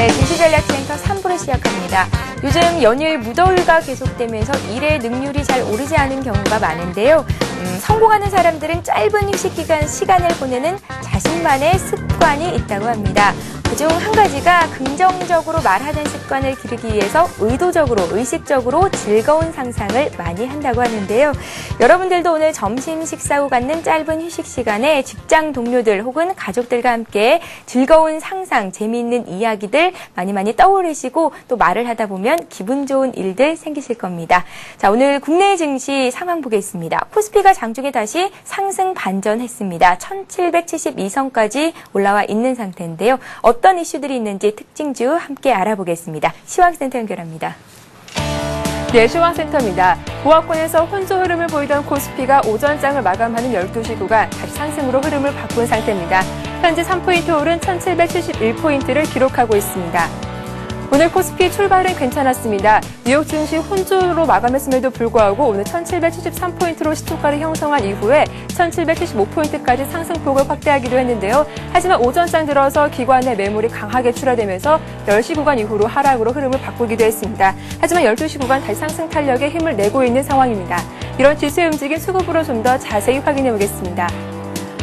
네, 증시전략센터 3부를 시작합니다. 요즘 연일 무더위가 계속되면서 일의 능률이 잘 오르지 않은 경우가 많은데요. 성공하는 사람들은 짧은 휴식 기간 시간을 보내는 자신만의 습관이 있다고 합니다. 그중 한 가지가 긍정적으로 말하는 습관을 기르기 위해서 의도적으로, 의식적으로 즐거운 상상을 많이 한다고 하는데요. 여러분들도 오늘 점심 식사 후 갖는 짧은 휴식 시간에 직장 동료들 혹은 가족들과 함께 즐거운 상상, 재미있는 이야기들 많이 떠올리시고 또 말을 하다 보면 기분 좋은 일들 생기실 겁니다. 자, 오늘 국내 증시 상황 보겠습니다. 코스피가 장중에 다시 상승 반전했습니다. 1772선까지 올라와 있는 상태인데요. 어떤 이슈들이 있는지 특징주 함께 알아보겠습니다. 시황센터 연결합니다. 네, 시황센터입니다. 보합권에서 혼조 흐름을 보이던 코스피가 오전장을 마감하는 12시 구간 다시 상승으로 흐름을 바꾼 상태입니다. 현재 3포인트 오른 1771포인트를 기록하고 있습니다. 오늘 코스피 출발은 괜찮았습니다. 뉴욕 증시 혼조로 마감했음에도 불구하고 오늘 1773포인트로 시초가를 형성한 이후에 1775포인트까지 상승폭을 확대하기도 했는데요. 하지만 오전장 들어서 기관의 매물이 강하게 출하되면서 10시 구간 이후로 하락으로 흐름을 바꾸기도 했습니다. 하지만 12시 구간 다시 상승 탄력에 힘을 내고 있는 상황입니다. 이런 지수의 움직임 수급으로 좀 더 자세히 확인해 보겠습니다.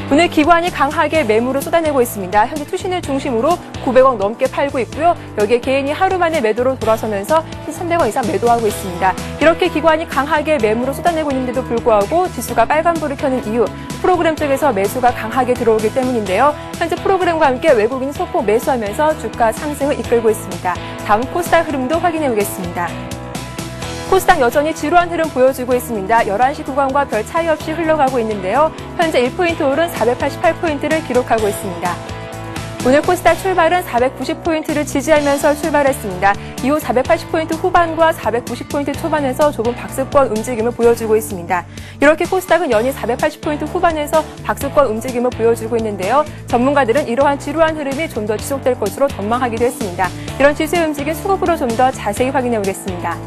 오늘 기관이 강하게 매물을 쏟아내고 있습니다. 현재 투신을 중심으로 900억 넘게 팔고 있고요. 여기에 개인이 하루 만에 매도로 돌아서면서 300억 이상 매도하고 있습니다. 이렇게 기관이 강하게 매물을 쏟아내고 있는데도 불구하고 지수가 빨간불을 켜는 이유, 프로그램 쪽에서 매수가 강하게 들어오기 때문인데요. 현재 프로그램과 함께 외국인이 소폭 매수하면서 주가 상승을 이끌고 있습니다. 다음 코스닥 흐름도 확인해 보겠습니다. 코스닥 여전히 지루한 흐름 보여주고 있습니다. 11시 구간과 별 차이 없이 흘러가고 있는데요. 현재 1포인트 오른 488포인트를 기록하고 있습니다. 오늘 코스닥 출발은 490포인트를 지지하면서 출발했습니다. 이후 480포인트 후반과 490포인트 초반에서 좁은 박스권 움직임을 보여주고 있습니다. 이렇게 코스닥은 연일 480포인트 후반에서 박스권 움직임을 보여주고 있는데요. 전문가들은 이러한 지루한 흐름이 좀 더 지속될 것으로 전망하기도 했습니다. 이런 지수의 움직임 수급으로 좀 더 자세히 확인해 보겠습니다.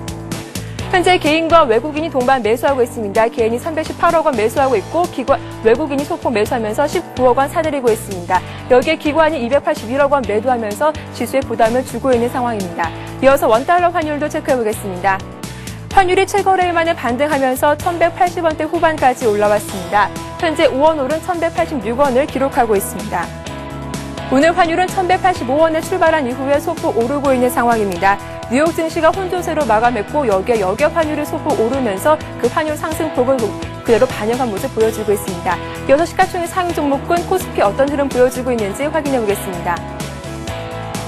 현재 개인과 외국인이 동반 매수하고 있습니다. 개인이 318억 원 매수하고 있고 외국인이 소폭 매수하면서 19억 원 사들이고 있습니다. 여기에 기관이 281억 원 매도하면서 지수에 부담을 주고 있는 상황입니다. 이어서 원달러 환율도 체크해 보겠습니다. 환율이 최거래일 만에 반등하면서 1180원대 후반까지 올라왔습니다. 현재 5원 오른 1186원을 기록하고 있습니다. 오늘 환율은 1185원에 출발한 이후에 소폭 오르고 있는 상황입니다. 뉴욕 증시가 혼조세로 마감했고 여기에 환율이 소폭 오르면서 그 환율 상승폭을 그대로 반영한 모습 보여주고 있습니다. 이어서 시가총액 상위 종목군 코스피 어떤 흐름 보여주고 있는지 확인해 보겠습니다.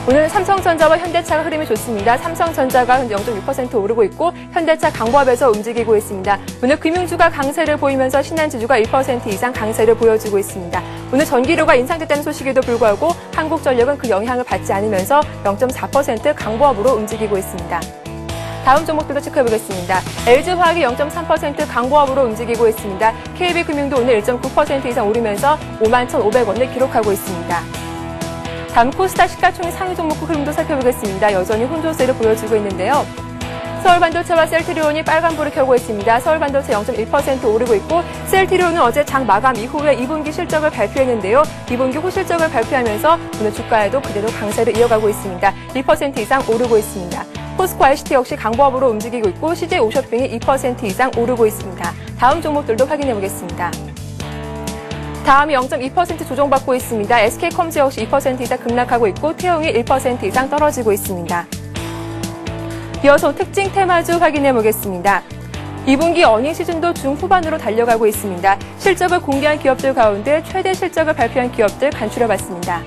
오늘 삼성전자와 현대차가 흐름이 좋습니다. 삼성전자가 현재 0.6% 오르고 있고 현대차 강보합에서 움직이고 있습니다. 오늘 금융주가 강세를 보이면서 신한지주가 1% 이상 강세를 보여주고 있습니다. 오늘 전기료가 인상됐다는 소식에도 불구하고 한국전력은 그 영향을 받지 않으면서 0.4% 강보합으로 움직이고 있습니다. 다음 종목들도 체크해보겠습니다. LG화학이 0.3% 강보합으로 움직이고 있습니다. KB금융도 오늘 1.9% 이상 오르면서 51,500원을 기록하고 있습니다. 다음 코스닥 시가총액 상위 종목국 흐름도 살펴보겠습니다. 여전히 혼조세를 보여주고 있는데요. 서울반도체와 셀트리온이 빨간불을 켜고 있습니다. 서울반도체 0.1% 오르고 있고 셀트리온은 어제 장 마감 이후에 2분기 실적을 발표했는데요. 2분기 호실적을 발표하면서 오늘 주가에도 그대로 강세를 이어가고 있습니다. 1% 이상 오르고 있습니다. 포스코 ICT 역시 강보합으로 움직이고 있고 CJ오션빙이 2% 이상 오르고 있습니다. 다음 종목들도 확인해 보겠습니다. 다음이 0.2% 조정받고 있습니다. SK컴즈 역시 2% 이상 급락하고 있고 태용이 1% 이상 떨어지고 있습니다. 이어서 특징 테마주 확인해 보겠습니다. 2분기 어닝 시즌도 중후반으로 달려가고 있습니다. 실적을 공개한 기업들 가운데 최대 실적을 발표한 기업들 간추려봤습니다.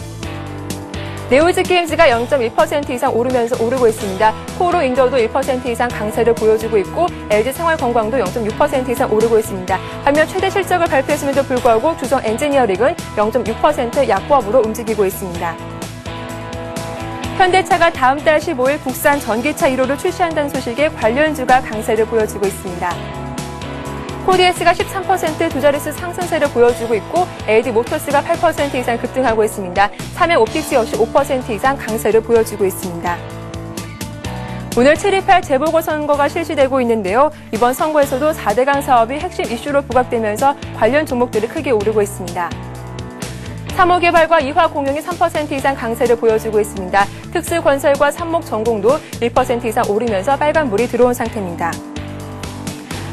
네오즈게임즈가 0.1% 이상 오르고 있습니다. 코오로인더도 1% 이상 강세를 보여주고 있고 LG생활건강도 0.6% 이상 오르고 있습니다. 반면 최대 실적을 발표했음에도 불구하고 주성 엔지니어링은 0.6% 약보합으로 움직이고 있습니다. 현대차가 다음 달 15일 국산 전기차 1호를 출시한다는 소식에 관련주가 강세를 보여주고 있습니다. 코디에스가 13% 두 자릿수 상승세를 보여주고 있고 LG모터스가 8% 이상 급등하고 있습니다. 삼양옵틱스 역시 5% 이상 강세를 보여주고 있습니다. 오늘 7.18 재보궐선거가 실시되고 있는데요. 이번 선거에서도 4대강 사업이 핵심 이슈로 부각되면서 관련 종목들이 크게 오르고 있습니다. 3호 개발과 2화 공용이 3% 이상 강세를 보여주고 있습니다. 특수건설과 삽목전공도 1% 이상 오르면서 빨간불이 들어온 상태입니다.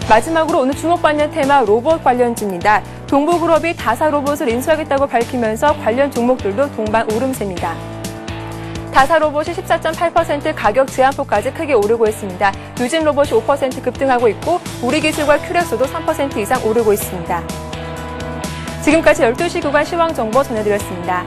마지막으로 오늘 주목받는 테마 로봇 관련주입니다. 동부그룹이 다사 로봇을 인수하겠다고 밝히면서 관련 종목들도 동반 오름세입니다. 다사 로봇이 14.8% 가격 제한폭까지 크게 오르고 있습니다. 유진 로봇이 5% 급등하고 있고 우리기술과 큐렉스도 3% 이상 오르고 있습니다. 지금까지 12시 구간 시황정보 전해드렸습니다.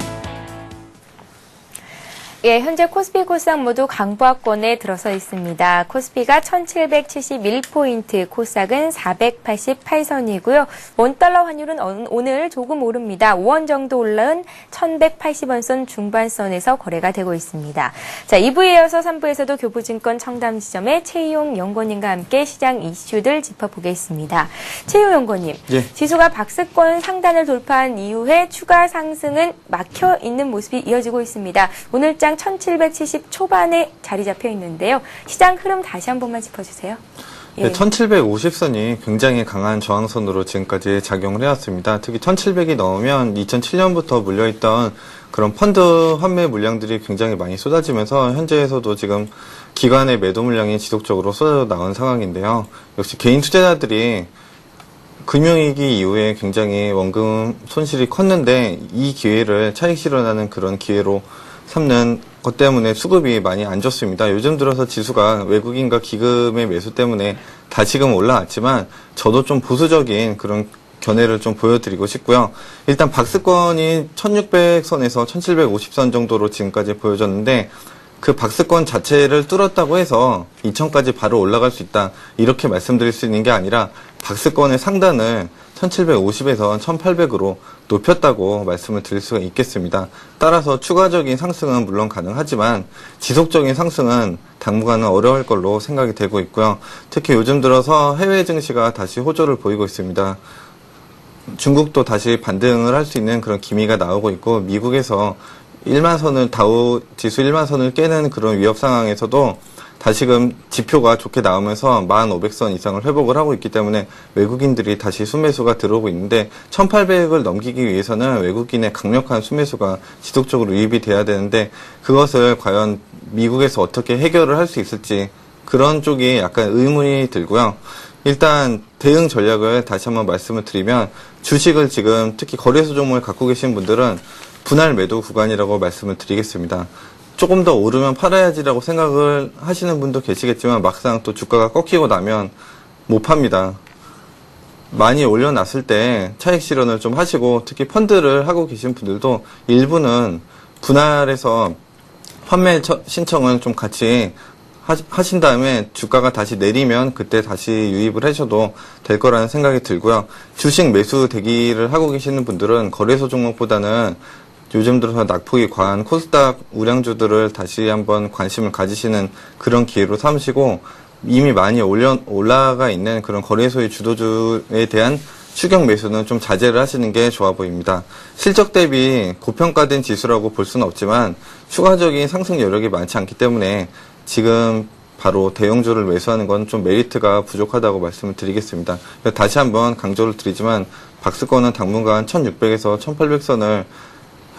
예, 현재 코스피 코스닥 모두 강보합권에 들어서 있습니다. 코스피가 1771포인트, 코스닥은 488선이고요. 원달러 환율은 오늘 조금 오릅니다. 5원 정도 올라온 1180원선 중반선에서 거래가 되고 있습니다. 자, 2부에 이어서 3부에서도 교보증권 청담지점의 최희용 연구원님과 함께 시장 이슈들 짚어보겠습니다. 최희용 연구원님, 예. 지수가 박스권 상단을 돌파한 이후에 추가 상승은 막혀 있는 모습이 이어지고 있습니다. 오늘 장 1770 초반에 자리 잡혀 있는데요. 시장 흐름 다시 한 번만 짚어주세요. 예. 네, 1750선이 굉장히 강한 저항선으로 지금까지 작용을 해왔습니다. 특히 1700이 넘으면 2007년부터 물려있던 그런 펀드 환매 물량들이 굉장히 많이 쏟아지면서 현재에서도 지금 기관의 매도 물량이 지속적으로 쏟아져 나온 상황인데요. 역시 개인 투자자들이 금융위기 이후에 굉장히 원금 손실이 컸는데 이 기회를 차익 실현하는 그런 기회로 삼는 것 때문에 수급이 많이 안 좋습니다. 요즘 들어서 지수가 외국인과 기금의 매수 때문에 다시금 올라왔지만 저도 좀 보수적인 그런 견해를 좀 보여드리고 싶고요. 일단 박스권이 1600선에서 1750선 정도로 지금까지 보여졌는데 그 박스권 자체를 뚫었다고 해서 2000까지 바로 올라갈 수 있다 이렇게 말씀드릴 수 있는 게 아니라 박스권의 상단을 1750에서 1800으로 높였다고 말씀을 드릴 수가 있겠습니다. 따라서 추가적인 상승은 물론 가능하지만 지속적인 상승은 당분간은 어려울 걸로 생각이 되고 있고요. 특히 요즘 들어서 해외 증시가 다시 호조를 보이고 있습니다. 중국도 다시 반등을 할 수 있는 그런 기미가 나오고 있고 미국에서 1만선을 다우 지수 1만선을 깨는 그런 위협 상황에서도 다시금 지표가 좋게 나오면서 1500선 이상을 회복을 하고 있기 때문에 외국인들이 다시 순매수가 들어오고 있는데 1800을 넘기기 위해서는 외국인의 강력한 순매수가 지속적으로 유입이 돼야 되는데 그것을 과연 미국에서 어떻게 해결을 할 수 있을지 그런 쪽이 약간 의문이 들고요. 일단 대응 전략을 다시 한번 말씀을 드리면 주식을 지금 특히 거래소 종목을 갖고 계신 분들은 분할 매도 구간이라고 말씀을 드리겠습니다. 조금 더 오르면 팔아야지라고 생각을 하시는 분도 계시겠지만 막상 또 주가가 꺾이고 나면 못 팝니다. 많이 올려놨을 때 차익 실현을 좀 하시고 특히 펀드를 하고 계신 분들도 일부는 분할해서 판매 신청을 좀 같이 하신 다음에 주가가 다시 내리면 그때 다시 유입을 하셔도 될 거라는 생각이 들고요. 주식 매수 대기를 하고 계시는 분들은 거래소 종목보다는 요즘 들어서 낙폭이 과한 코스닥 우량주들을 다시 한번 관심을 가지시는 그런 기회로 삼으시고 이미 많이 올라가 있는 그런 거래소의 주도주에 대한 추격 매수는 좀 자제를 하시는 게 좋아 보입니다. 실적 대비 고평가된 지수라고 볼 수는 없지만 추가적인 상승 여력이 많지 않기 때문에 지금 바로 대형주를 매수하는 건 좀 메리트가 부족하다고 말씀을 드리겠습니다. 다시 한번 강조를 드리지만 박스권은 당분간 1600에서 1800선을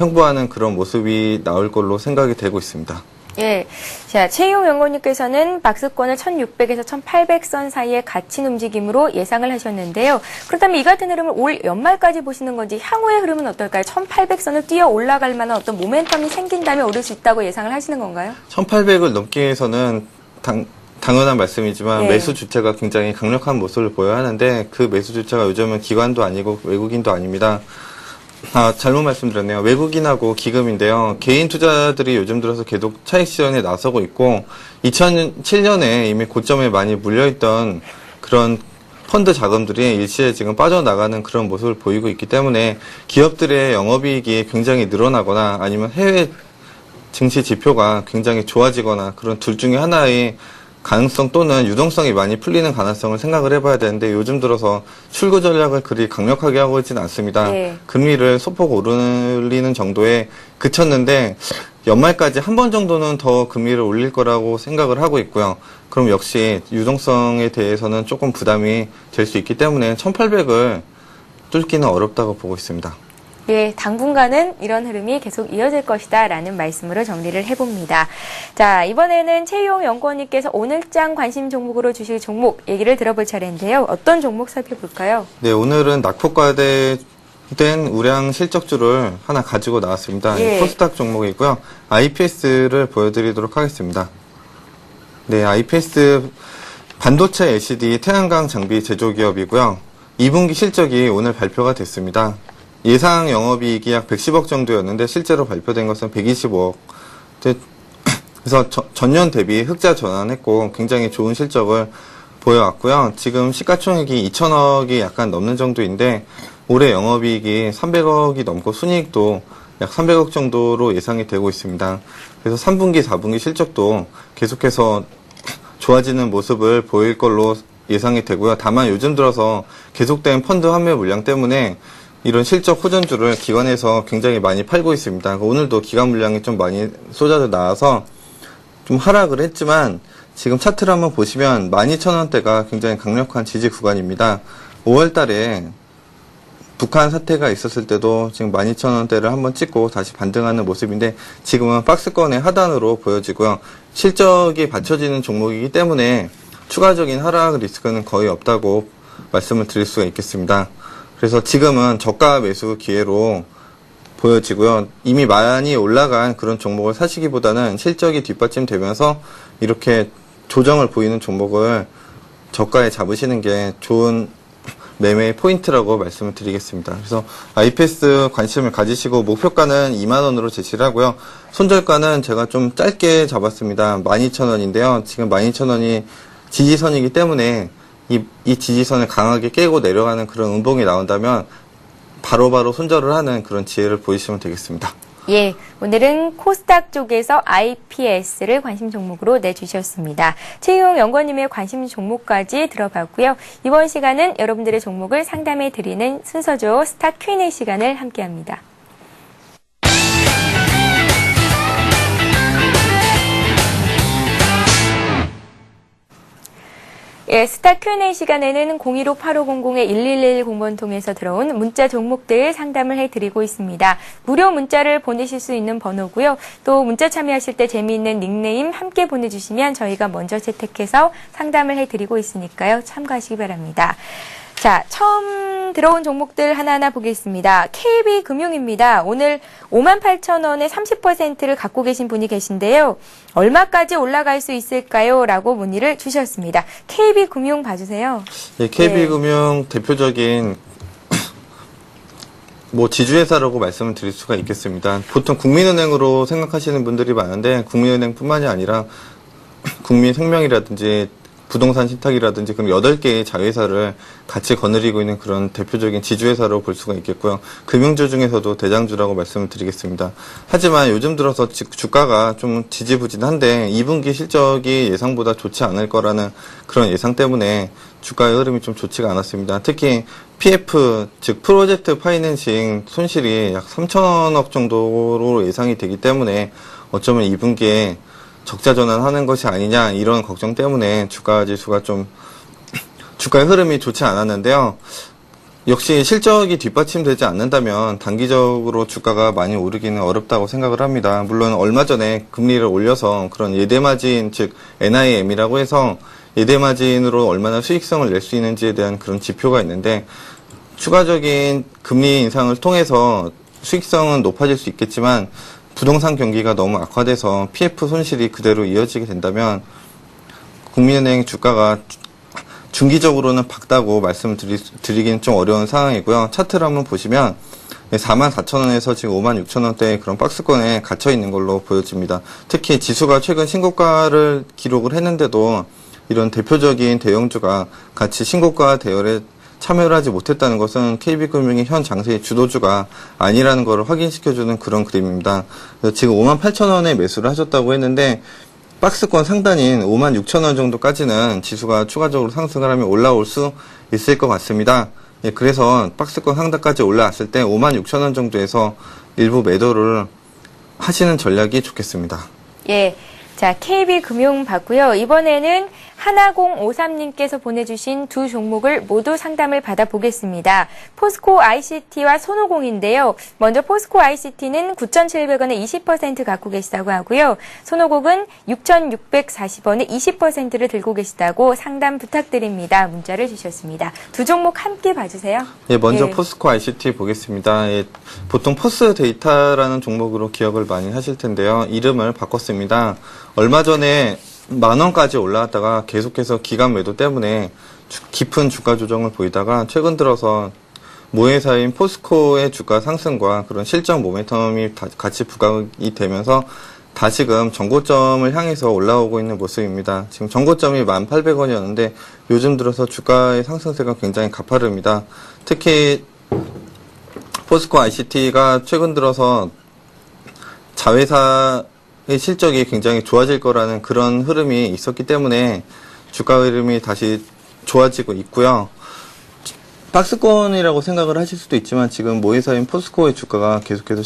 횡보하는 그런 모습이 나올 걸로 생각이 되고 있습니다. 예. 자, 최희용 연구원님께서는 박스권을 1600에서 1800선 사이에 갇힌 움직임으로 예상을 하셨는데요. 그렇다면 이 같은 흐름을 올 연말까지 보시는 건지 향후의 흐름은 어떨까요? 1800선을 뛰어 올라갈 만한 어떤 모멘텀이 생긴다면 오를 수 있다고 예상을 하시는 건가요? 1800을 넘기 위해서는 당연한 말씀이지만 네. 매수 주체가 굉장히 강력한 모습을 보여야 하는데 그 매수 주체가 요즘은 기관도 아니고 외국인도 아닙니다. 잘못 말씀드렸네요. 외국인하고 기금인데요. 개인 투자들이 요즘 들어서 계속 차익 실현에 나서고 있고 2007년에 이미 고점에 많이 물려있던 그런 펀드 자금들이 일시에 지금 빠져나가는 그런 모습을 보이고 있기 때문에 기업들의 영업이익이 굉장히 늘어나거나 아니면 해외 증시 지표가 굉장히 좋아지거나 그런 둘 중에 하나의 가능성 또는 유동성이 많이 풀리는 가능성을 생각을 해봐야 되는데 요즘 들어서 출구 전략을 그리 강력하게 하고 있지는 않습니다. 네. 금리를 소폭 오르는 정도에 그쳤는데 연말까지 한 번 정도는 더 금리를 올릴 거라고 생각을 하고 있고요. 그럼 역시 유동성에 대해서는 조금 부담이 될 수 있기 때문에 1800을 뚫기는 어렵다고 보고 있습니다. 예, 당분간은 이런 흐름이 계속 이어질 것이다 라는 말씀으로 정리를 해봅니다. 자, 이번에는 최희용 연구원님께서 오늘장 관심 종목으로 주실 종목 얘기를 들어볼 차례인데요. 어떤 종목 살펴볼까요? 네, 오늘은 낙폭과대된 우량 실적주를 하나 가지고 나왔습니다. 예. 코스닥 종목이고요. IPS를 보여드리도록 하겠습니다. 네, IPS 반도체 LCD 태양광 장비 제조기업이고요. 2분기 실적이 오늘 발표가 됐습니다. 예상 영업이익이 약 110억 정도였는데 실제로 발표된 것은 125억. 그래서 전년 대비 흑자 전환했고 굉장히 좋은 실적을 보여왔고요. 지금 시가총액이 2천억이 약간 넘는 정도인데 올해 영업이익이 300억이 넘고 순이익도 약 300억 정도로 예상이 되고 있습니다. 그래서 3분기, 4분기 실적도 계속해서 좋아지는 모습을 보일 걸로 예상이 되고요. 다만 요즘 들어서 계속된 펀드 환매 물량 때문에 이런 실적 호전주를 기관에서 굉장히 많이 팔고 있습니다. 오늘도 기관 물량이 좀 많이 쏟아져 나와서 좀 하락을 했지만 지금 차트를 한번 보시면 12,000원대가 굉장히 강력한 지지 구간입니다. 5월 달에 북한 사태가 있었을 때도 지금 12,000원대를 한번 찍고 다시 반등하는 모습인데 지금은 박스권의 하단으로 보여지고요. 실적이 받쳐지는 종목이기 때문에 추가적인 하락 리스크는 거의 없다고 말씀을 드릴 수가 있겠습니다. 그래서 지금은 저가 매수 기회로 보여지고요. 이미 많이 올라간 그런 종목을 사시기보다는 실적이 뒷받침되면서 이렇게 조정을 보이는 종목을 저가에 잡으시는 게 좋은 매매의 포인트라고 말씀을 드리겠습니다. 그래서 IPS 관심을 가지시고 목표가는 2만원으로 제시를 하고요. 손절가는 제가 좀 짧게 잡았습니다. 12,000원인데요. 지금 12,000원이 지지선이기 때문에 이 지지선을 강하게 깨고 내려가는 그런 음봉이 나온다면 바로바로 손절을 하는 그런 지혜를 보이시면 되겠습니다. 예, 오늘은 코스닥 쪽에서 IPS를 관심 종목으로 내주셨습니다. 최희용 연구원님의 관심 종목까지 들어봤고요. 이번 시간은 여러분들의 종목을 상담해 드리는 순서죠. 스타 Q&A 시간을 함께합니다. 예, 스타 Q&A 시간에는 015-8500-1110번 통해서 들어온 문자 종목들 상담을 해드리고 있습니다. 무료 문자를 보내실 수 있는 번호고요. 또 문자 참여하실 때 재미있는 닉네임 함께 보내주시면 저희가 먼저 채택해서 상담을 해드리고 있으니까요. 참고하시기 바랍니다. 자, 처음 들어온 종목들 하나하나 보겠습니다. KB금융입니다. 오늘 58,000원에 30%를 갖고 계신 분이 계신데요. 얼마까지 올라갈 수 있을까요? 라고 문의를 주셨습니다. KB금융 봐주세요. 네, KB금융 대표적인 지주회사라고 말씀을 드릴 수가 있겠습니다. 보통 국민은행으로 생각하시는 분들이 많은데 국민은행뿐만이 아니라 국민생명이라든지 부동산 신탁이라든지 그런 8개의 자회사를 같이 거느리고 있는 그런 대표적인 지주회사로 볼 수가 있겠고요. 금융주 중에서도 대장주라고 말씀을 드리겠습니다. 하지만 요즘 들어서 주가가 좀 지지부진한데 2분기 실적이 예상보다 좋지 않을 거라는 그런 예상 때문에 주가의 흐름이 좀 좋지가 않았습니다. 특히 PF, 즉 프로젝트 파이낸싱 손실이 약 3천억 정도로 예상이 되기 때문에 어쩌면 2분기에 적자 전환하는 것이 아니냐 이런 걱정 때문에 주가 지수가 좀 주가의 흐름이 좋지 않았는데요. 역시 실적이 뒷받침되지 않는다면 단기적으로 주가가 많이 오르기는 어렵다고 생각을 합니다. 물론 얼마 전에 금리를 올려서 그런 예대마진 즉 NIM이라고 해서 예대마진으로 얼마나 수익성을 낼 수 있는지에 대한 그런 지표가 있는데 추가적인 금리 인상을 통해서 수익성은 높아질 수 있겠지만 부동산 경기가 너무 악화돼서 PF 손실이 그대로 이어지게 된다면 국민은행 주가가 중기적으로는 밝다고 말씀을 드리기는 좀 어려운 상황이고요. 차트를 한번 보시면 44,000원에서 지금 56,000원대의 그런 박스권에 갇혀 있는 걸로 보여집니다. 특히 지수가 최근 신고가를 기록을 했는데도 이런 대표적인 대형주가 같이 신고가 대열에 참여를 하지 못했다는 것은 KB금융이 현 장세의 주도주가 아니라는 것을 확인시켜주는 그런 그림입니다. 지금 58,000원에 매수를 하셨다고 했는데 박스권 상단인 56,000원 정도까지는 지수가 추가적으로 상승을 하면 올라올 수 있을 것 같습니다. 예, 그래서 박스권 상단까지 올라왔을 때 56,000원 정도에서 일부 매도를 하시는 전략이 좋겠습니다. 예. 자, KB금융 봤고요. 이번에는 하나공53님께서 보내주신 두 종목을 모두 상담을 받아보겠습니다. 포스코 ICT와 손오공인데요. 먼저 포스코 ICT는 9,700원에 20% 갖고 계시다고 하고요. 손오공은 6,640원에 20%를 들고 계시다고 상담 부탁드립니다. 문자를 주셨습니다. 두 종목 함께 봐주세요. 예, 먼저 예. 포스코 ICT 보겠습니다. 예, 보통 포스 데이터라는 종목으로 기억을 많이 하실 텐데요. 이름을 바꿨습니다. 얼마 전에 10,000원까지 올라왔다가 계속해서 기간 매도 때문에 깊은 주가 조정을 보이다가 최근 들어서 모회사인 포스코의 주가 상승과 그런 실적 모멘텀이 같이 부각이 되면서 다시금 정고점을 향해서 올라오고 있는 모습입니다. 지금 정고점이 1,800원이었는데 요즘 들어서 주가의 상승세가 굉장히 가파릅니다. 특히 포스코 ICT가 최근 들어서 자회사의 실적이 굉장히 좋아질 거라는 그런 흐름이 있었기 때문에 주가 흐름이 다시 좋아지고 있고요. 박스권이라고 생각을 하실 수도 있지만 지금 모회사인 포스코의 주가가 계속해서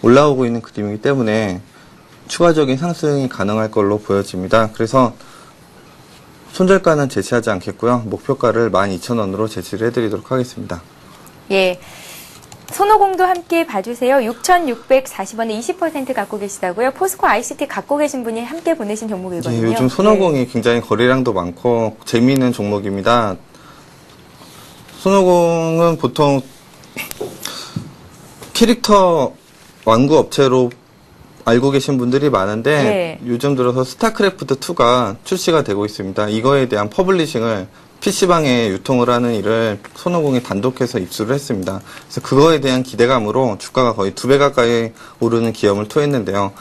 올라오고 있는 그림이기 때문에 추가적인 상승이 가능할 걸로 보여집니다. 그래서 손절가는 제시하지 않겠고요. 목표가를 12,000원으로 제시를 해드리도록 하겠습니다. 예. 손오공도 함께 봐주세요. 6,640원에 20% 갖고 계시다고요. 포스코 ICT 갖고 계신 분이 함께 보내신 종목이거든요. 예, 요즘 손오공이 굉장히 거래량도 많고 재미있는 종목입니다. 손오공은 보통 캐릭터 완구 업체로 알고 계신 분들이 많은데 네. 요즘 들어서 스타크래프트 2가 출시가 되고 있습니다. 이거에 대한 퍼블리싱을 PC방에 유통을 하는 일을 손오공이 단독해서 입수를 했습니다. 그래서 그거에 대한 기대감으로 주가가 거의 2배 가까이 오르는 기염을 토했는데요.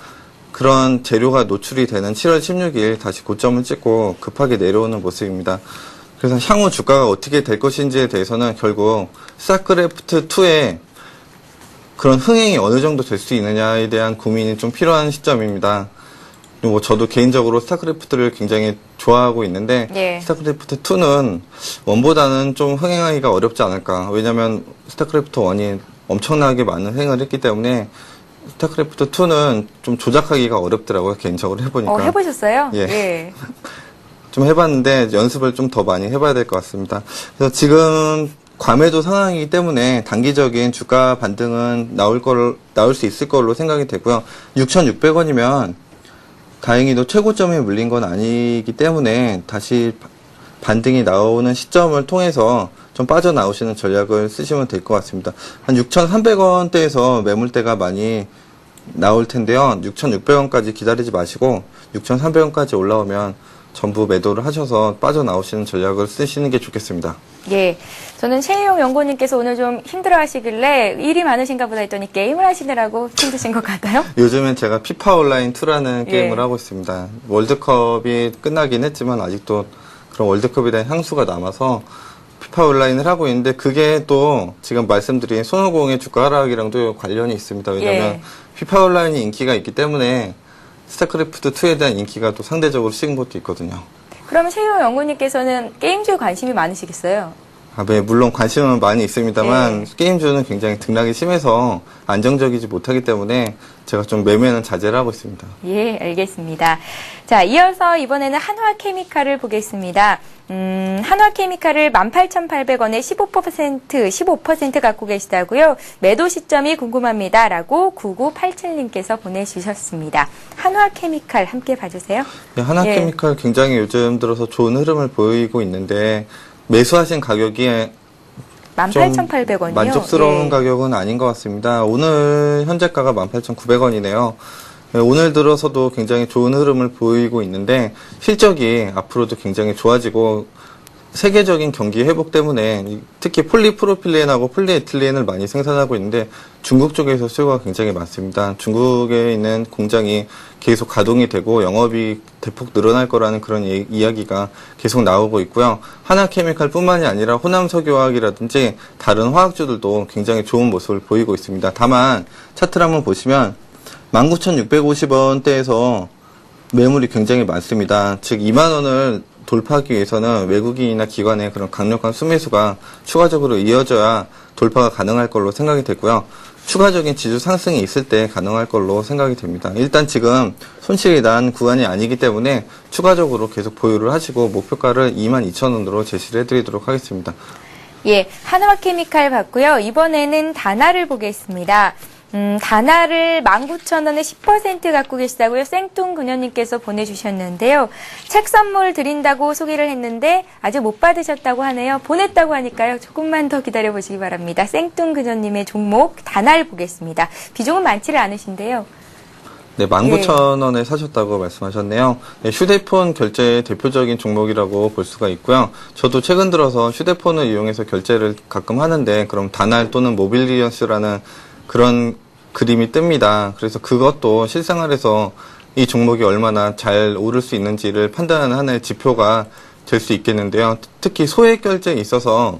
그런 재료가 노출이 되는 7월 16일 다시 고점을 찍고 급하게 내려오는 모습입니다. 그래서 향후 주가가 어떻게 될 것인지에 대해서는 결국 스타크래프트 2의 그런 흥행이 어느 정도 될 수 있느냐에 대한 고민이 좀 필요한 시점입니다. 뭐 저도 개인적으로 스타크래프트를 굉장히 좋아하고 있는데 예. 스타크래프트 2는 1보다는 좀 흥행하기가 어렵지 않을까. 왜냐면 스타크래프트 1이 엄청나게 많은 흥행을 했기 때문에 스타크래프트 2는 좀 조작하기가 어렵더라고요. 개인적으로 해보니까. 해보셨어요? 예. 좀 해봤는데 연습을 좀 더 많이 해봐야 될 것 같습니다. 그래서 지금 과매도 상황이기 때문에 단기적인 주가 반등은 나올 수 있을 걸로 생각이 되고요. 6,600원이면 다행히도 최고점에 물린 건 아니기 때문에 다시 반등이 나오는 시점을 통해서 좀 빠져나오시는 전략을 쓰시면 될 것 같습니다. 한 6,300원대에서 매물대가 많이 나올 텐데요. 6,600원까지 기다리지 마시고 6,300원까지 올라오면 전부 매도를 하셔서 빠져나오시는 전략을 쓰시는 게 좋겠습니다. 예. 저는 최희용 연구원님께서 오늘 좀 힘들어 하시길래 일이 많으신가 보다 했더니 게임을 하시느라고 힘드신 것 같아요. 요즘엔 제가 피파 온라인 2라는 게임을 예. 하고 있습니다. 월드컵이 끝나긴 했지만 아직도 그런 월드컵에 대한 향수가 남아서 피파 온라인을 하고 있는데 그게 또 지금 말씀드린 손오공의 주가 하락이랑도 관련이 있습니다. 왜냐하면 예. 피파 온라인이 인기가 있기 때문에 스타크래프트 2에 대한 인기가 또 상대적으로 식은 것도 있거든요. 그러면 최희용 연구원님께서는 게임주에 관심이 많으시겠어요? 네, 물론 관심은 많이 있습니다만 게임주는 굉장히 등락이 심해서 안정적이지 못하기 때문에 제가 좀 매매는 자제를 하고 있습니다. 예, 알겠습니다. 자, 이어서 이번에는 한화케미칼을 보겠습니다. 한화케미칼을 18,800원에 15% 갖고 계시다고요. 매도 시점이 궁금합니다. 라고 9987님께서 보내주셨습니다. 한화케미칼 함께 봐주세요. 네, 하나케미칼 굉장히 요즘 들어서 좋은 흐름을 보이고 있는데 매수하신 가격이 18,800원이요. 만족스러운 가격은 아닌 것 같습니다. 오늘 현재가가 18,900원이네요. 오늘 들어서도 굉장히 좋은 흐름을 보이고 있는데 실적이 앞으로도 굉장히 좋아지고 세계적인 경기 회복 때문에 특히 폴리프로필렌하고 폴리에틸렌을 많이 생산하고 있는데 중국 쪽에서 수요가 굉장히 많습니다. 중국에 있는 공장이 계속 가동이 되고 영업이 대폭 늘어날 거라는 그런 이야기가 계속 나오고 있고요. 하나케미칼 뿐만이 아니라 호남석유화학이라든지 다른 화학주들도 굉장히 좋은 모습을 보이고 있습니다. 다만 차트를 한번 보시면 19,650원대에서 매물이 굉장히 많습니다. 즉 2만 원을 돌파하기 위해서는 외국인이나 기관의 그런 강력한 수매수가 추가적으로 이어져야 돌파가 가능할 걸로 생각이 되고요. 추가적인 지수 상승이 있을 때 가능할 걸로 생각이 됩니다. 일단 지금 손실이 난 구간이 아니기 때문에 추가적으로 계속 보유를 하시고 목표가를 22,000원으로 제시를 해드리도록 하겠습니다. 예, 한화케미칼 봤고요. 이번에는 다나를 보겠습니다. 다나를 19,000원에 10% 갖고 계시다고요. 생뚱그녀님께서 보내주셨는데요. 책 선물 드린다고 소개를 했는데 아직 못 받으셨다고 하네요. 보냈다고 하니까요. 조금만 더 기다려보시기 바랍니다. 생뚱그녀님의 종목 다나를 보겠습니다. 비중은 많지를 않으신데요. 네, 19,000원에 사셨다고 말씀하셨네요. 네, 휴대폰 결제의 대표적인 종목이라고 볼 수가 있고요. 저도 최근 들어서 휴대폰을 이용해서 결제를 가끔 하는데 그럼 다날 또는 모빌리언스라는 그런 그림이 뜹니다. 그래서 그것도 실생활에서 이 종목이 얼마나 잘 오를 수 있는지를 판단하는 하나의 지표가 될 수 있겠는데요. 특히 소액 결제에 있어서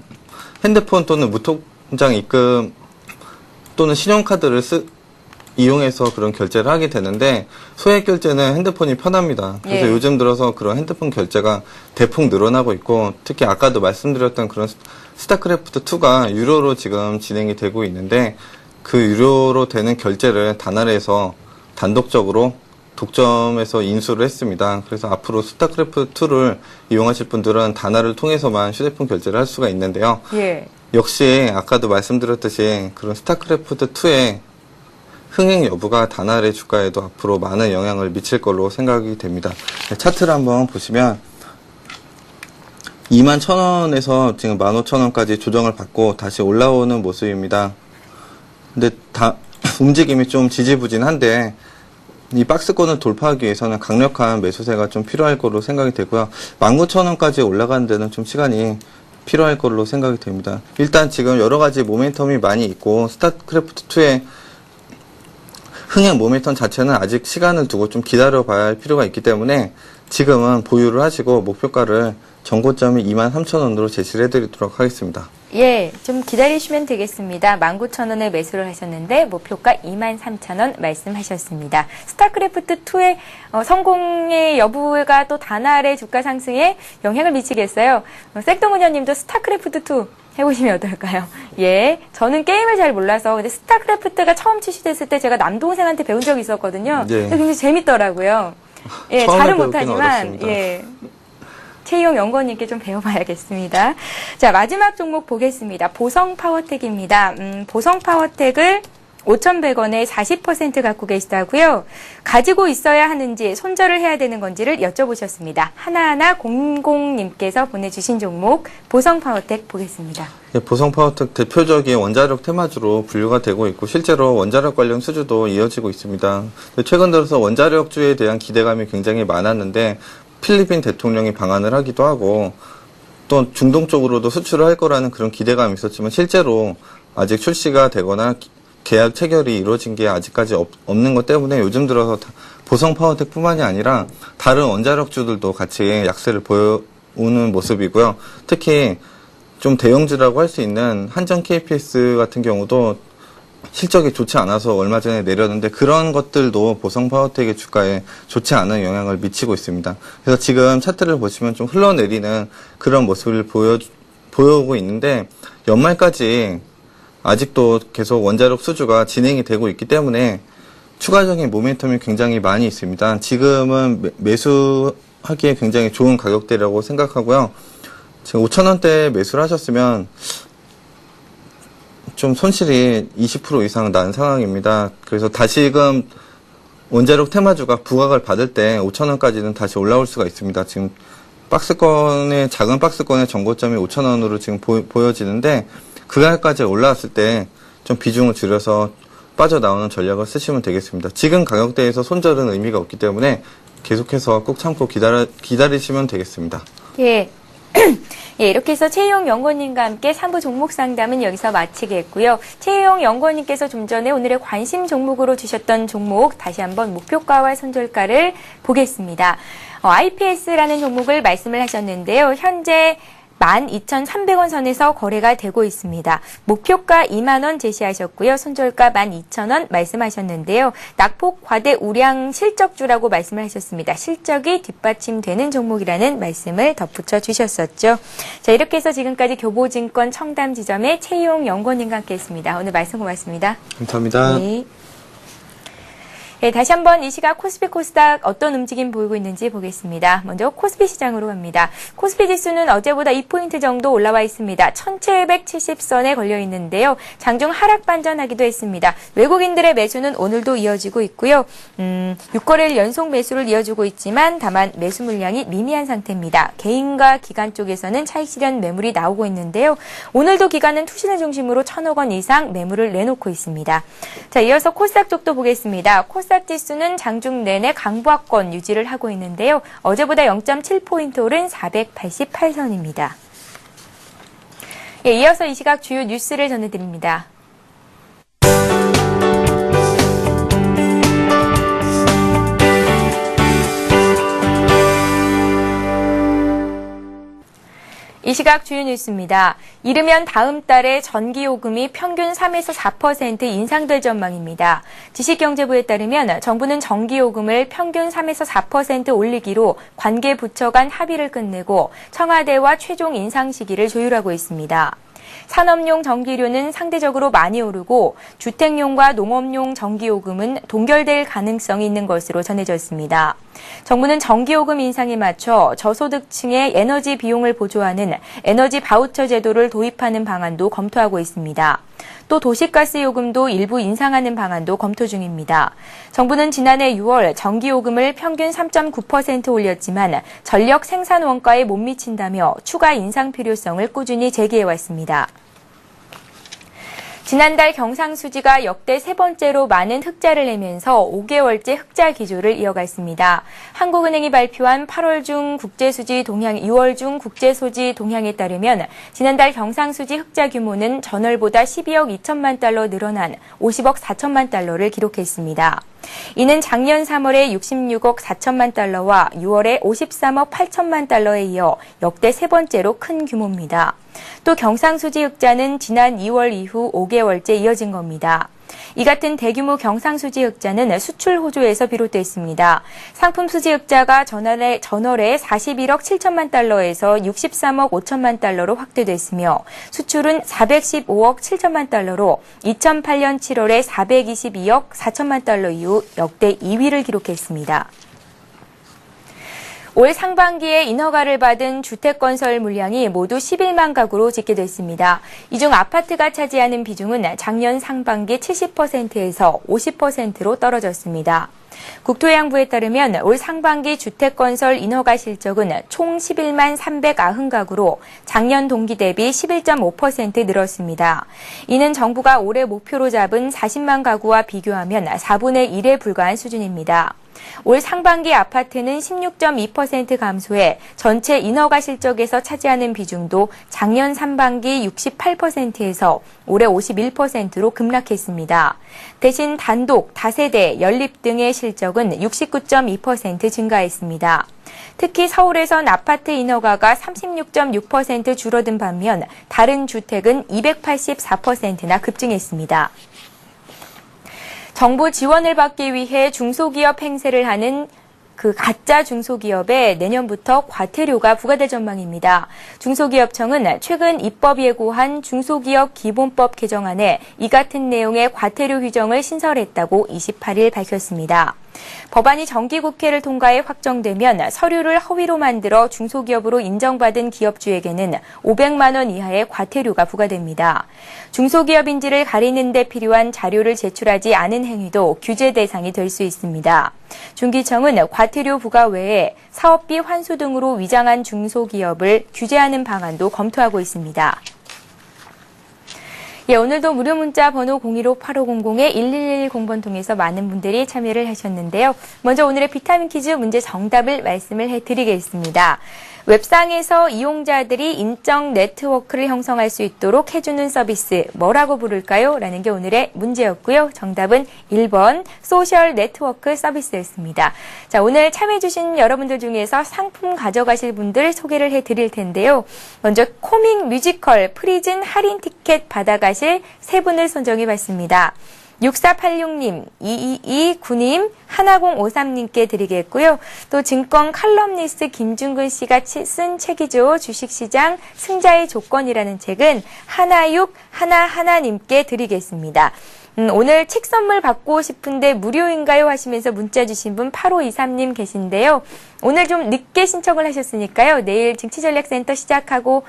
핸드폰 또는 무통장 입금 또는 신용카드를 이용해서 그런 결제를 하게 되는데 소액 결제는 핸드폰이 편합니다. 그래서 예. 요즘 들어서 그런 핸드폰 결제가 대폭 늘어나고 있고 특히 아까도 말씀드렸던 그런 스타크래프트2가 유료로 지금 진행이 되고 있는데 그 유료로 되는 결제를 다날에서 단독적으로 독점해서 인수를 했습니다. 그래서 앞으로 스타크래프트2를 이용하실 분들은 다날을 통해서만 휴대폰 결제를 할 수가 있는데요. 예. 역시 아까도 말씀드렸듯이 그런 스타크래프트2의 흥행 여부가 다날의 주가에도 앞으로 많은 영향을 미칠 걸로 생각이 됩니다. 네, 차트를 한번 보시면 21,000원에서 지금 15,000원까지 조정을 받고 다시 올라오는 모습입니다. 근데 움직임이 좀 지지부진한데 이 박스권을 돌파하기 위해서는 강력한 매수세가 좀 필요할 걸로 생각이 되고요. 19,000원까지 올라가는 데는 좀 시간이 필요할 걸로 생각이 됩니다. 일단 지금 여러 가지 모멘텀이 많이 있고 스타크래프트2의 흥행 모멘텀 자체는 아직 시간을 두고 좀 기다려봐야 할 필요가 있기 때문에 지금은 보유를 하시고 목표가를 전고점이 23,000원으로 제시를 해드리도록 하겠습니다. 예, 좀 기다리시면 되겠습니다. 19,000원에 매수를 하셨는데 목표가 23,000원 말씀하셨습니다. 스타크래프트2의 성공의 여부가 또 다날의 주가 상승에 영향을 미치겠어요. 색동은현님도 스타크래프트2 해보시면 어떨까요? 예, 저는 게임을 잘 몰라서 근데 스타크래프트가 처음 출시됐을 때 제가 남동생한테 배운 적이 있었거든요. 네. 굉장히 재밌더라고요. 예, 처음에 잘은 배우기는 못하지만 어렵습니다. 예. 최희용 연구원님께 좀 배워봐야겠습니다. 자, 마지막 종목 보겠습니다. 보성파워텍입니다. 보성파워텍을 5,100원에 40% 갖고 계시다고요. 가지고 있어야 하는지 손절을 해야 되는 건지를 여쭤보셨습니다. 하나하나 00님께서 보내주신 종목 보성파워텍 보겠습니다. 네, 보성파워텍 대표적인 원자력 테마주로 분류가 되고 있고 실제로 원자력 관련 수주도 이어지고 있습니다. 최근 들어서 원자력주에 대한 기대감이 굉장히 많았는데 필리핀 대통령이 방한을 하기도 하고 또 중동 쪽으로도 수출을 할 거라는 그런 기대감이 있었지만 실제로 아직 출시가 되거나 계약 체결이 이루어진 게 아직까지 없는 것 때문에 요즘 들어서 보성파워텍뿐만이 아니라 다른 원자력주들도 같이 약세를 보여오는 모습이고요. 특히 좀 대형주라고 할 수 있는 한전 KPS 같은 경우도 실적이 좋지 않아서 얼마 전에 내렸는데 그런 것들도 보성파워텍의 주가에 좋지 않은 영향을 미치고 있습니다. 그래서 지금 차트를 보시면 좀 흘러내리는 그런 모습을 보여오고 있는데 연말까지 아직도 계속 원자력 수주가 진행이 되고 있기 때문에 추가적인 모멘텀이 굉장히 많이 있습니다. 지금은 매수하기에 굉장히 좋은 가격대라고 생각하고요. 지금 5,000원대 매수를 하셨으면 좀 손실이 20% 이상 난 상황입니다. 그래서 다시금 원자력 테마주가 부각을 받을 때 5,000원까지는 다시 올라올 수가 있습니다. 지금 작은 박스권의 전고점이 5,000원으로 지금 보여지는데 그날까지 올라왔을 때 좀 비중을 줄여서 빠져나오는 전략을 쓰시면 되겠습니다. 지금 가격대에서 손절은 의미가 없기 때문에 계속해서 꼭 참고 기다리시면 되겠습니다. 예. 예, 이렇게 해서 최희용 연구원님과 함께 3부 종목 상담은 여기서 마치겠고요. 최희용 연구원님께서 좀 전에 오늘의 관심 종목으로 주셨던 종목 다시 한번 목표가와 손절가를 보겠습니다. IPS라는 종목을 말씀을 하셨는데요. 현재 12,300원 선에서 거래가 되고 있습니다. 목표가 2만 원 제시하셨고요. 손절가 12,000원 말씀하셨는데요. 낙폭 과대 우량 실적주라고 말씀을 하셨습니다. 실적이 뒷받침되는 종목이라는 말씀을 덧붙여 주셨었죠. 자, 이렇게 해서 지금까지 교보증권 청담지점의 최희용 연구원님과 함께했습니다. 오늘 말씀 고맙습니다. 감사합니다. 네. 네, 다시 한번 이 시각 코스피 코스닥 어떤 움직임 보이고 있는지 보겠습니다. 먼저 코스피 시장으로 갑니다. 코스피 지수는 어제보다 2포인트 정도 올라와 있습니다. 1770선에 걸려 있는데요. 장중 하락 반전하기도 했습니다. 외국인들의 매수는 오늘도 이어지고 있고요. 6거래일 연속 매수를 이어주고 있지만 다만 매수 물량이 미미한 상태입니다. 개인과 기관 쪽에서는 차익 실현 매물이 나오고 있는데요. 오늘도 기관은 투신을 중심으로 1,000억 원 이상 매물을 내놓고 있습니다. 자, 이어서 코스닥 쪽도 보겠습니다. 코스닥 지수는 장중 내내 강보합권 유지를 하고 있는데요. 어제보다 0.7포인트 오른 488선입니다. 예, 이어서 이 시각 주요 뉴스를 전해드립니다. 이 시각 주요 뉴스입니다. 이르면 다음 달에 전기요금이 평균 3에서 4% 인상될 전망입니다. 지식경제부에 따르면 정부는 전기요금을 평균 3에서 4% 올리기로 관계 부처 간 합의를 끝내고 청와대와 최종 인상 시기를 조율하고 있습니다. 산업용 전기료는 상대적으로 많이 오르고 주택용과 농업용 전기요금은 동결될 가능성이 있는 것으로 전해졌습니다. 정부는 전기요금 인상에 맞춰 저소득층의 에너지 비용을 보조하는 에너지 바우처 제도를 도입하는 방안도 검토하고 있습니다. 또 도시가스 요금도 일부 인상하는 방안도 검토 중입니다. 정부는 지난해 6월 전기요금을 평균 3.9% 올렸지만 전력 생산 원가에 못 미친다며 추가 인상 필요성을 꾸준히 제기해왔습니다. 지난달 경상수지가 역대 세 번째로 많은 흑자를 내면서 5개월째 흑자 기조를 이어갔습니다. 한국은행이 발표한 8월 중 국제수지 동향, 6월 중 국제수지 동향에 따르면 지난달 경상수지 흑자 규모는 전월보다 12억 2천만 달러 늘어난 50억 4천만 달러를 기록했습니다. 이는 작년 3월에 66억 4천만 달러와 6월에 53억 8천만 달러에 이어 역대 세 번째로 큰 규모입니다. 또 경상수지 흑자는 지난 2월 이후 5개월째 이어진 겁니다. 이 같은 대규모 경상수지 흑자는 수출 호조에서 비롯됐습니다. 상품 수지 흑자가 전월에 41억 7천만 달러에서 63억 5천만 달러로 확대됐으며 수출은 415억 7천만 달러로 2008년 7월에 422억 4천만 달러 이후 역대 2위를 기록했습니다. 올 상반기에 인허가를 받은 주택건설 물량이 모두 11만 가구로 집계됐습니다. 이 중 아파트가 차지하는 비중은 작년 상반기 70%에서 50%로 떨어졌습니다. 국토해양부에 따르면 올 상반기 주택건설 인허가 실적은 총 11만 390가구로 작년 동기 대비 11.5% 늘었습니다. 이는 정부가 올해 목표로 잡은 40만 가구와 비교하면 4분의 1에 불과한 수준입니다. 올 상반기 아파트는 16.2% 감소해 전체 인허가 실적에서 차지하는 비중도 작년 상반기 68%에서 올해 51%로 급락했습니다. 대신 단독, 다세대, 연립 등의 실적은 69.2% 증가했습니다. 특히 서울에선 아파트 인허가가 36.6% 줄어든 반면 다른 주택은 284%나 급증했습니다. 정부 지원을 받기 위해 중소기업 행세를 하는 가짜 중소기업에 내년부터 과태료가 부과될 전망입니다. 중소기업청은 최근 입법 예고한 중소기업 기본법 개정안에 이 같은 내용의 과태료 규정을 신설했다고 28일 밝혔습니다. 법안이 정기국회를 통과해 확정되면 서류를 허위로 만들어 중소기업으로 인정받은 기업주에게는 500만 원 이하의 과태료가 부과됩니다. 중소기업인지를 가리는 데 필요한 자료를 제출하지 않은 행위도 규제 대상이 될 수 있습니다. 중기청은 과태료 부과 외에 사업비 환수 등으로 위장한 중소기업을 규제하는 방안도 검토하고 있습니다. 예, 오늘도 무료 문자 번호 015-8500-1110번 통해서 많은 분들이 참여를 하셨는데요. 먼저 오늘의 비타민 퀴즈 문제 정답을 말씀을 해드리겠습니다. 웹상에서 이용자들이 인적 네트워크를 형성할 수 있도록 해주는 서비스 뭐라고 부를까요? 라는 게 오늘의 문제였고요. 정답은 1번 소셜 네트워크 서비스였습니다. 자, 오늘 참여해주신 여러분들 중에서 상품 가져가실 분들 소개를 해드릴 텐데요. 먼저 코믹 뮤지컬 프리즌 할인 티켓 받아가실 세 분을 선정해봤습니다. 6486님, 2229님, 1053님께 드리겠고요. 또 증권 칼럼니스트 김준근 씨가 쓴 책이죠. 주식시장 승자의 조건이라는 책은 하나님께 드리겠습니다. 오늘 책 선물 받고 싶은데 무료인가요? 하시면서 문자 주신 분 8523님 계신데요. 오늘 좀 늦게 신청을 하셨으니까요. 내일 증치전략센터 시작하고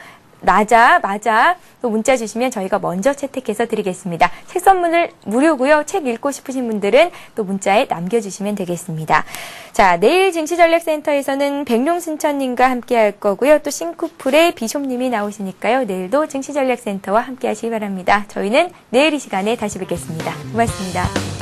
맞아 또 문자 주시면 저희가 먼저 채택해서 드리겠습니다. 책 선물을 무료고요. 책 읽고 싶으신 분들은 또 문자에 남겨주시면 되겠습니다. 자, 내일 증시전략센터에서는 백룡순천님과 함께 할 거고요. 또 싱쿠풀의 비숍님이 나오시니까요. 내일도 증시전략센터와 함께 하시기 바랍니다. 저희는 내일 이 시간에 다시 뵙겠습니다. 고맙습니다.